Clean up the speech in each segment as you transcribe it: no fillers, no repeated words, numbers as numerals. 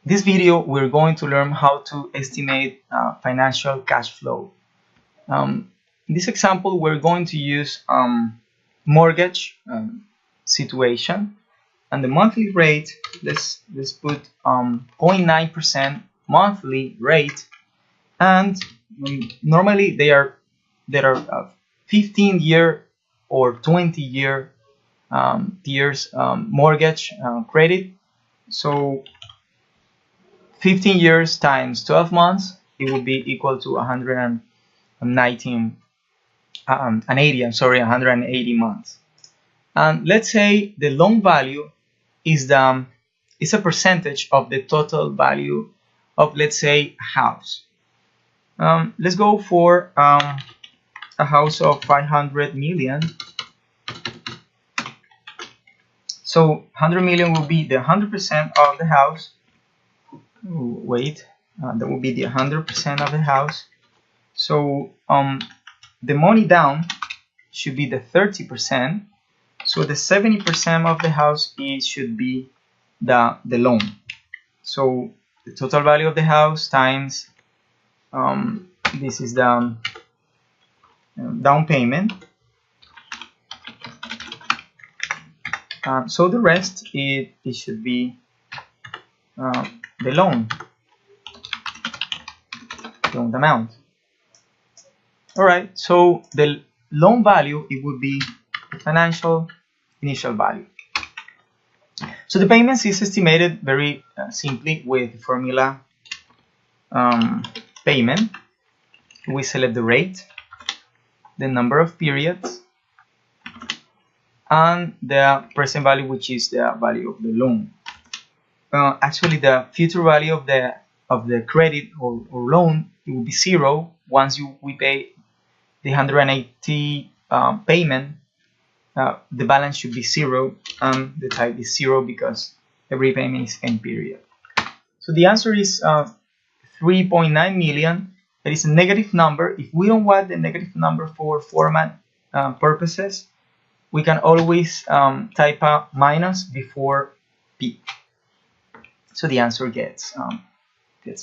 This video we're going to learn how to estimate financial cash flow. In this example we're going to use mortgage situation, and the monthly rate, let's put 0.9% monthly rate, and normally there are 15-year or 20-year years mortgage credit. So 15 years times 12 months, it would be equal to 180 months. And let's say the loan value is a percentage of the total value of, let's say, a house. Let's go for a house of 500 million. So 100 million will be the 100% of the house. That will be the 100% of the house. So the money down should be the 30%. So the 70% of the house should be the loan. So the total value of the house times this is the down payment. So the rest it should be the loan amount. Alright, so the loan value, it would be the financial initial value. So the payments is estimated very simply with formula payment. We select the rate, the number of periods, and the present value, which is the value of the loan. Actually, the future value of the credit or loan, it will be 0 once we pay the 180 payment. The balance should be 0, and the type is 0 because every payment is end period. So the answer is 3.9 million. That is a negative number. If we don't want the negative number for format purposes, we can always type a minus before P. So the answer gets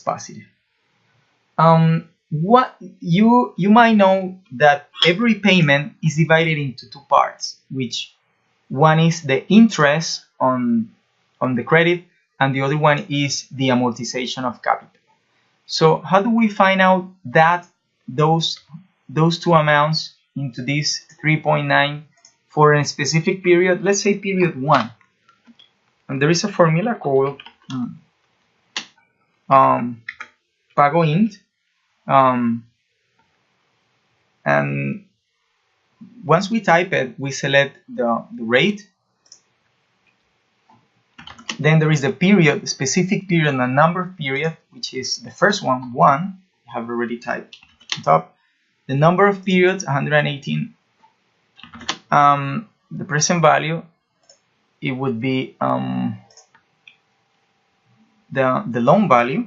positive. What you might know that every payment is divided into two parts, which one is the interest on the credit, and the other one is the amortization of capital. So how do we find out that those two amounts into this 3.9 for a specific period? Let's say period 1, and there is a formula called PagoInt, and once we type it, we select the rate. Then there is the period, specific period, and the number of period, which is the first one, 1. I have already typed on top. The number of periods, 118. The present value, it would be the loan value,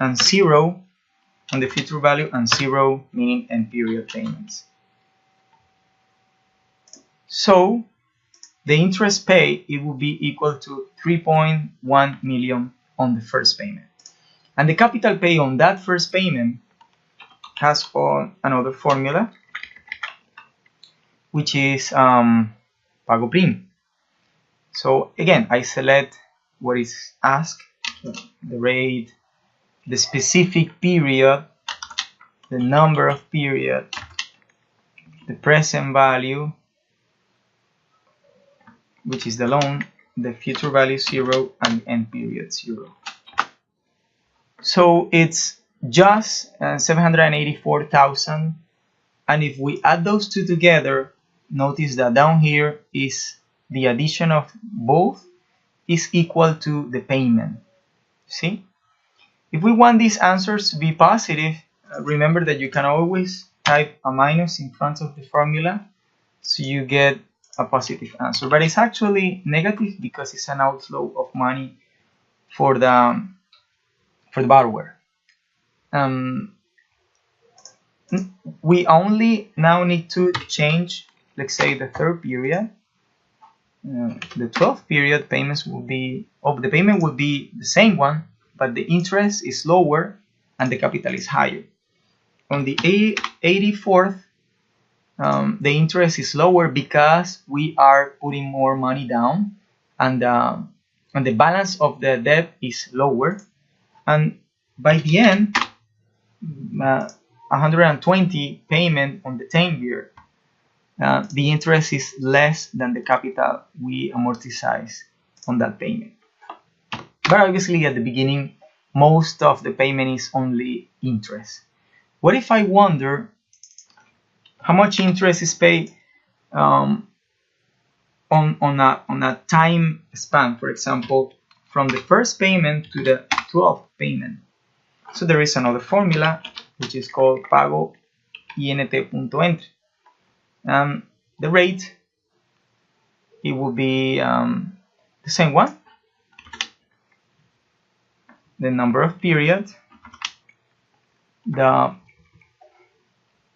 and 0 on the future value, and 0 meaning end period payments. So the interest paid, it will be equal to 3.1 million on the first payment, and the capital pay on that first payment has another formula, which is PagoPrim. So again, I select what is asked, the rate, the specific period, the number of period, the present value, which is the loan, the future value 0, and end period 0. So it's just 784,000, and if we add those two together, notice that down here is the addition of both is equal to the payment. See? If we want these answers to be positive, remember that you can always type a minus in front of the formula, so you get a positive answer. But it's actually negative because it's an outflow of money for the borrower. We only now need to change, let's say, the third period. The 12th period payments will be, the payment will be the same one, but the interest is lower and the capital is higher. On the 84th, the interest is lower because we are putting more money down, and the balance of the debt is lower. And by the end, 120 payment on the 10-year, the interest is less than the capital we amortize on that payment. But obviously at the beginning, most of the payment is only interest. What if I wonder how much interest is paid on a time span, for example, from the first payment to the 12th payment? So there is another formula which is called pago int.entre. The rate, it will be the same one, the number of periods, the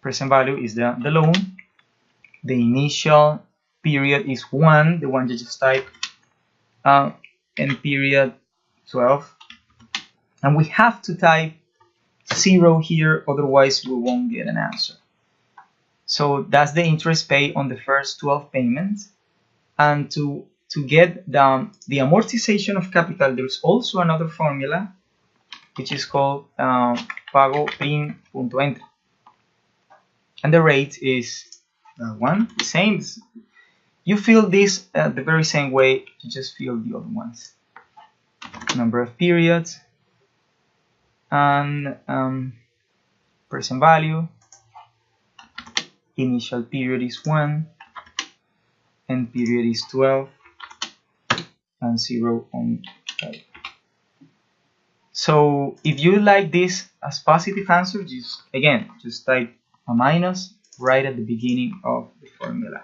present value is the loan, the initial period is 1, the one you just typed, and period 12, and we have to type 0 here, otherwise we won't get an answer. So that's the interest paid on the first 12 payments. And to get the amortization of capital, there's also another formula which is called pago prim.entre, and the rate is the same. You fill this the very same way you just fill the other ones. Number of periods and present value. Initial period is 1, end period is 12, and 0 on 5. So if you like this as positive answer, just type a minus right at the beginning of the formula,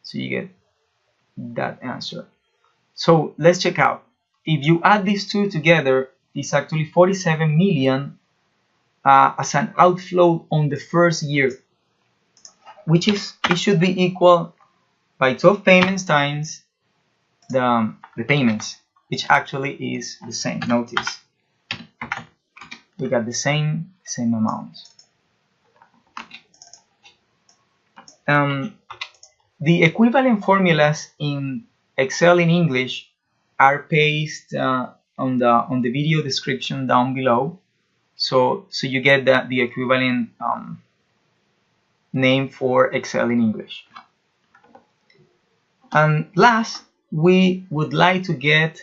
so you get that answer. So let's check out. If you add these two together, it's actually 47 million as an outflow on the first year, which is, it should be equal by 12 payments times the payments, which actually is the same. Notice we got the same amount. The equivalent formulas in Excel in English are pasted on the video description down below, so you get the equivalent name for Excel in English. And last, we would like to get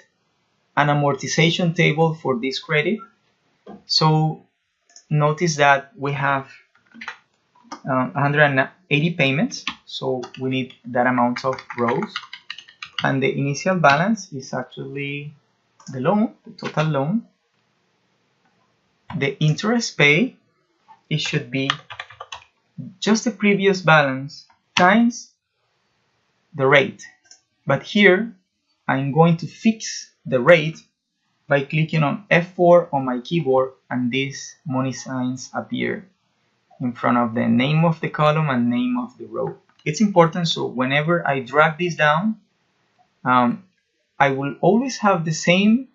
an amortization table for this credit. So notice that we have 180 payments, so we need that amount of rows, and the initial balance is actually the loan, the total loan. The interest paid, it should be just the previous balance times the rate, but here I'm going to fix the rate by clicking on F4 on my keyboard, and these money signs appear in front of the name of the column and name of the row. It's important, so whenever I drag this down, I will always have the same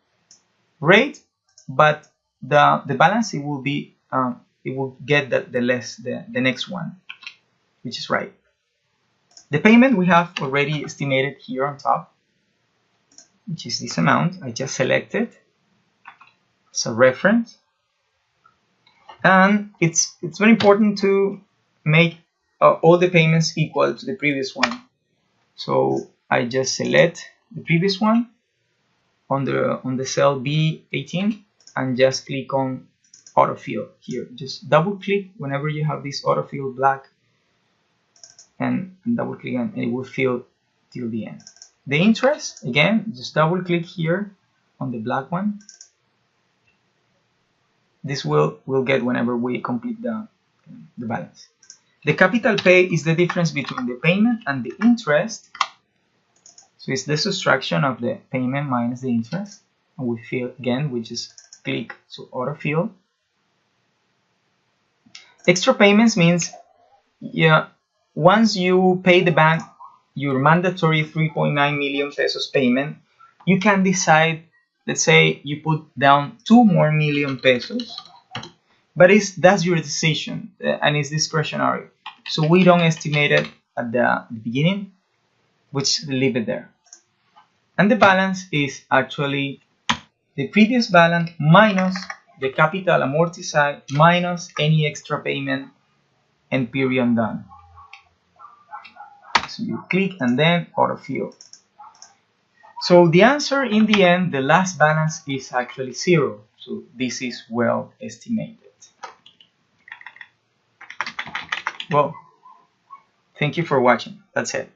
rate, but the balance, it will be it will get the next one, which is right. The payment we have already estimated here on top, which is this amount. I just selected as a reference, and it's very important to make all the payments equal to the previous one. So I just select the previous one on the cell B18 and just click on autofill here. Just double click whenever you have this autofill black, and double click, and it will fill till the end. The interest, again, just double click here on the black one. This will get whenever we complete the balance. The capital pay is the difference between the payment and the interest. So it's the subtraction of the payment minus the interest. And we fill again, we just click to autofill. Extra payments means, once you pay the bank your mandatory 3.9 million pesos payment, you can decide let's say you put down 2 more million pesos, but that's your decision, and it's discretionary. So we don't estimate it at the beginning, which leave it there. And the balance is actually the previous balance minus the capital amortized minus any extra payment and period done. So you click and then autofill. So the answer in the end, the last balance is actually 0. So this is well estimated. Well, thank you for watching. That's it.